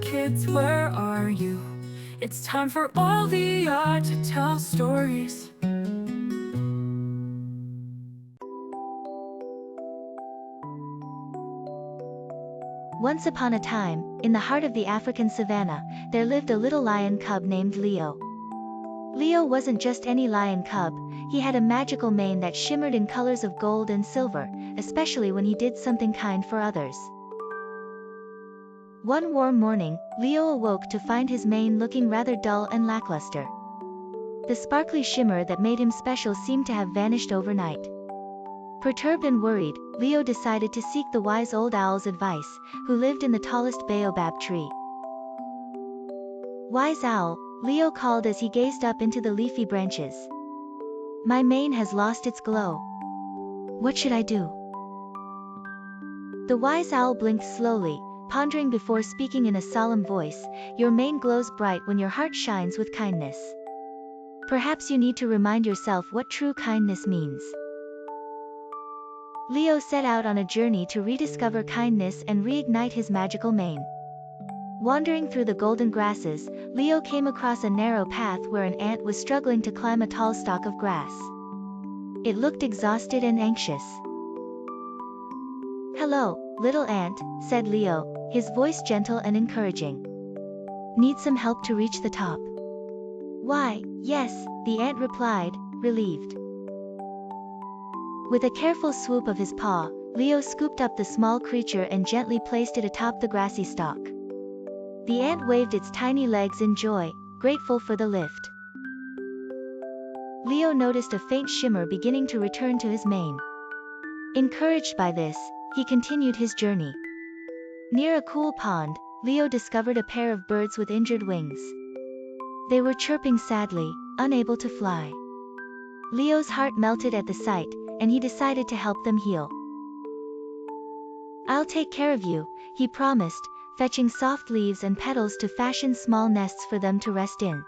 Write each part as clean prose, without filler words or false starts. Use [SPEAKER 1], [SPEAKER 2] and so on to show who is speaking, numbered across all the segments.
[SPEAKER 1] Kids, where are you? It's time for all the art to tell stories.
[SPEAKER 2] Once upon a time, in the heart of the African savanna, there lived a little lion cub named Leo. Leo wasn't just any lion cub, he had a magical mane that shimmered in colors of gold and silver, especially when he did something kind for others. One warm morning, Leo awoke to find his mane looking rather dull and lackluster. The sparkly shimmer that made him special seemed to have vanished overnight. Perturbed and worried, Leo decided to seek the wise old owl's advice, who lived in the tallest baobab tree. "Wise owl," Leo called as he gazed up into the leafy branches. "My mane has lost its glow. What should I do?" The wise owl blinked slowly, pondering before speaking in a solemn voice. "Your mane glows bright when your heart shines with kindness. Perhaps you need to remind yourself what true kindness means." Leo set out on a journey to rediscover kindness and reignite his magical mane. Wandering through the golden grasses, Leo came across a narrow path where an ant was struggling to climb a tall stalk of grass. It looked exhausted and anxious. "Hello, little ant," said Leo, his voice gentle and encouraging. "Need some help to reach the top?" "Why, yes," the ant replied, relieved. With a careful swoop of his paw, Leo scooped up the small creature and gently placed it atop the grassy stalk. The ant waved its tiny legs in joy, grateful for the lift. Leo noticed a faint shimmer beginning to return to his mane. Encouraged by this, he continued his journey. Near a cool pond, Leo discovered a pair of birds with injured wings. They were chirping sadly, unable to fly. Leo's heart melted at the sight, and he decided to help them heal. "I'll take care of you," he promised, fetching soft leaves and petals to fashion small nests for them to rest in.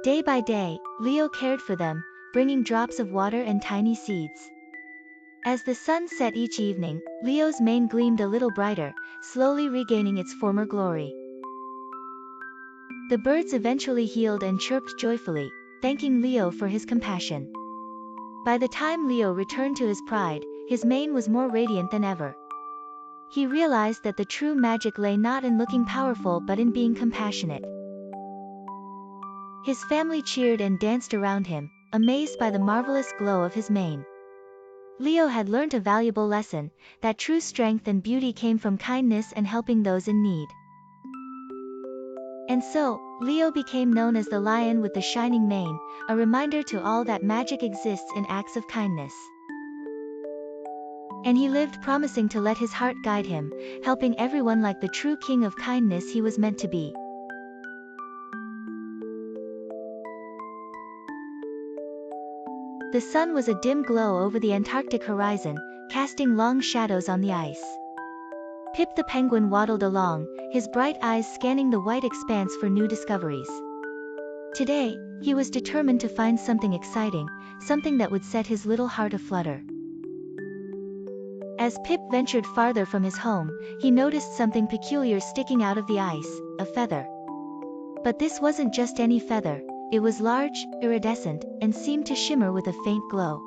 [SPEAKER 2] Day by day, Leo cared for them, bringing drops of water and tiny seeds. As the sun set each evening, Leo's mane gleamed a little brighter, slowly regaining its former glory. The birds eventually healed and chirped joyfully, thanking Leo for his compassion. By the time Leo returned to his pride, his mane was more radiant than ever. He realized that the true magic lay not in looking powerful but in being compassionate. His family cheered and danced around him, amazed by the marvelous glow of his mane. Leo had learnt a valuable lesson, that true strength and beauty came from kindness and helping those in need. And so, Leo became known as the lion with the shining mane, a reminder to all that magic exists in acts of kindness. And he lived promising to let his heart guide him, helping everyone like the true king of kindness he was meant to be. The sun was a dim glow over the Antarctic horizon, casting long shadows on the ice. Pip the penguin waddled along, his bright eyes scanning the white expanse for new discoveries. Today, he was determined to find something exciting, something that would set his little heart aflutter. As Pip ventured farther from his home, he noticed something peculiar sticking out of the ice, a feather. But this wasn't just any feather, it was large, iridescent, and seemed to shimmer with a faint glow.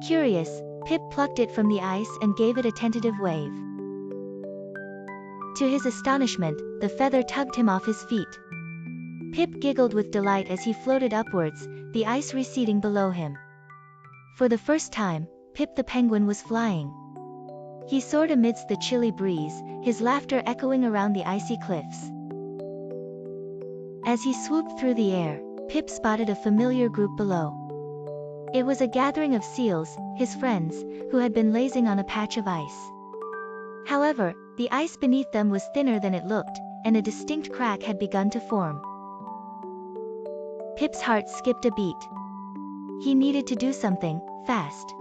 [SPEAKER 2] Curious, Pip plucked it from the ice and gave it a tentative wave. To his astonishment, the feather tugged him off his feet. Pip giggled with delight as he floated upwards, the ice receding below him. For the first time, Pip the penguin was flying. He soared amidst the chilly breeze, his laughter echoing around the icy cliffs. As he swooped through the air, Pip spotted a familiar group below. It was a gathering of seals, his friends, who had been lazing on a patch of ice. However, the ice beneath them was thinner than it looked, and a distinct crack had begun to form. Pip's heart skipped a beat. He needed to do something, fast.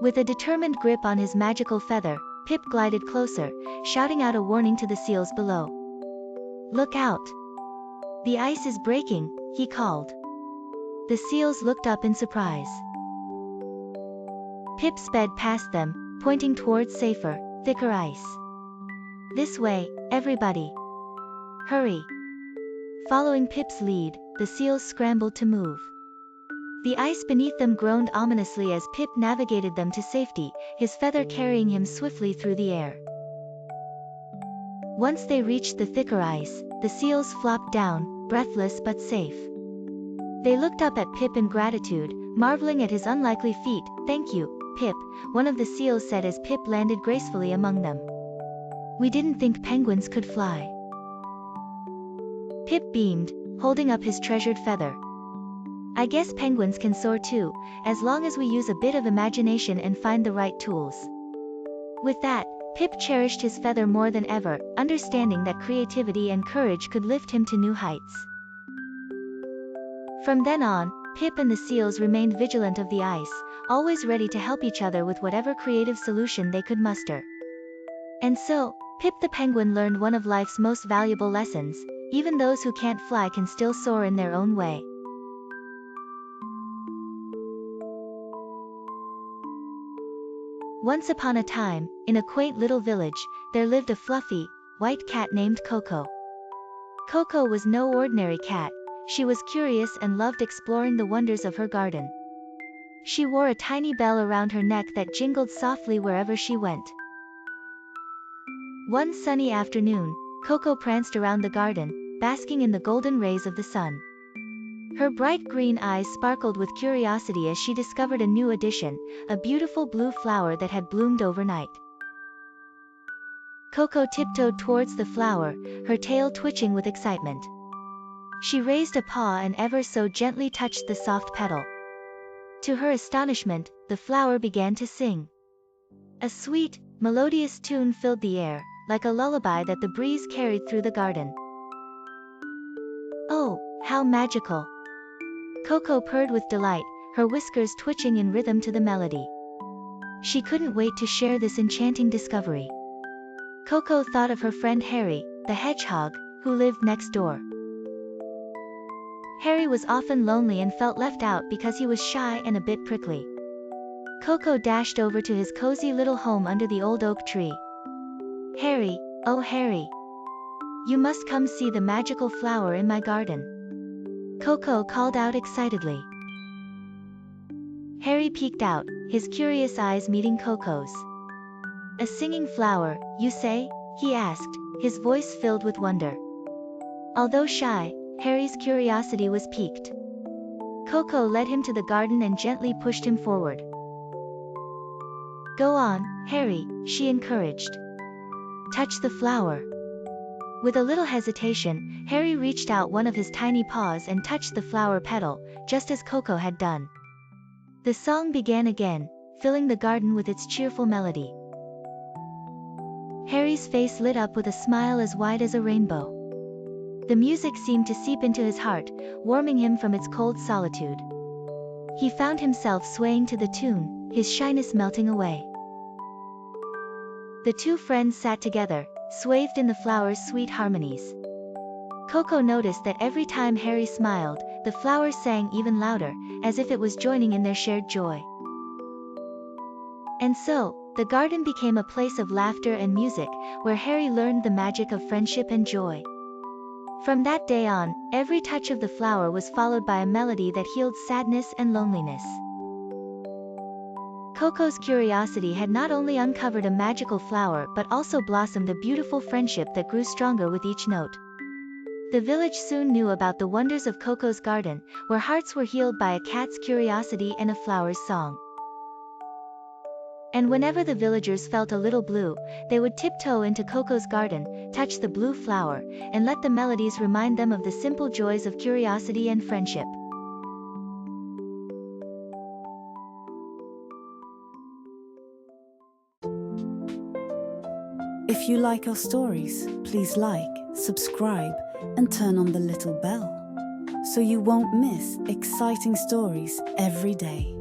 [SPEAKER 2] With a determined grip on his magical feather, Pip glided closer, shouting out a warning to the seals below. "Look out! The ice is breaking," he called. The seals looked up in surprise. Pip sped past them, pointing towards safer, thicker ice. "This way, everybody. Hurry! Following Pip's lead, the seals scrambled to move. The ice beneath them groaned ominously as Pip navigated them to safety, his feather carrying him swiftly through the air. Once they reached the thicker ice, the seals flopped down, breathless but safe. They looked up at Pip in gratitude, marveling at his unlikely feat. "Thank you, Pip," one of the seals said as Pip landed gracefully among them. "We didn't think penguins could fly." Pip beamed, holding up his treasured feather. "I guess penguins can soar too, as long as we use a bit of imagination and find the right tools." With that, Pip cherished his feather more than ever, understanding that creativity and courage could lift him to new heights. From then on, Pip and the seals remained vigilant of the ice, always ready to help each other with whatever creative solution they could muster. And so, Pip the Penguin learned one of life's most valuable lessons: even those who can't fly can still soar in their own way. Once upon a time, in a quaint little village, there lived a fluffy, white cat named Koko. Koko was no ordinary cat. She was curious and loved exploring the wonders of her garden. She wore a tiny bell around her neck that jingled softly wherever she went. One sunny afternoon, Koko pranced around the garden, basking in the golden rays of the sun. Her bright green eyes sparkled with curiosity as she discovered a new addition, a beautiful blue flower that had bloomed overnight. Koko tiptoed towards the flower, her tail twitching with excitement. She raised a paw and ever so gently touched the soft petal. To her astonishment, the flower began to sing. A sweet, melodious tune filled the air, like a lullaby that the breeze carried through the garden. "Oh, how magical!" Koko purred with delight, her whiskers twitching in rhythm to the melody. She couldn't wait to share this enchanting discovery. Koko thought of her friend Harry, the hedgehog, who lived next door. Harry was often lonely and felt left out because he was shy and a bit prickly. Koko dashed over to his cozy little home under the old oak tree. "Harry, oh Harry! You must come see the magical flower in my garden," Koko called out excitedly. Harry peeked out, his curious eyes meeting Koko's. "A singing flower, you say?" he asked, his voice filled with wonder. Although shy, Harry's curiosity was piqued. Koko led him to the garden and gently pushed him forward. "Go on, Harry," she encouraged. "Touch the flower." With a little hesitation, Harry reached out one of his tiny paws and touched the flower petal, just as Koko had done. The song began again, filling the garden with its cheerful melody. Harry's face lit up with a smile as wide as a rainbow. The music seemed to seep into his heart, warming him from its cold solitude. He found himself swaying to the tune, his shyness melting away. The two friends sat together, swathed in the flower's sweet harmonies. Koko noticed that every time Harry smiled, the flower sang even louder, as if it was joining in their shared joy. And so, the garden became a place of laughter and music, where Harry learned the magic of friendship and joy. From that day on, every touch of the flower was followed by a melody that healed sadness and loneliness. Koko's curiosity had not only uncovered a magical flower but also blossomed a beautiful friendship that grew stronger with each note. The village soon knew about the wonders of Koko's garden, where hearts were healed by a cat's curiosity and a flower's song. And whenever the villagers felt a little blue, they would tiptoe into Koko's garden, touch the blue flower, and let the melodies remind them of the simple joys of curiosity and friendship.
[SPEAKER 3] If you like our stories, please like, subscribe, and turn on the little bell, so you won't miss exciting stories every day.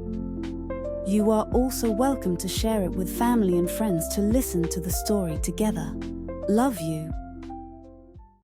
[SPEAKER 3] You are also welcome to share it with family and friends to listen to the story together. Love you.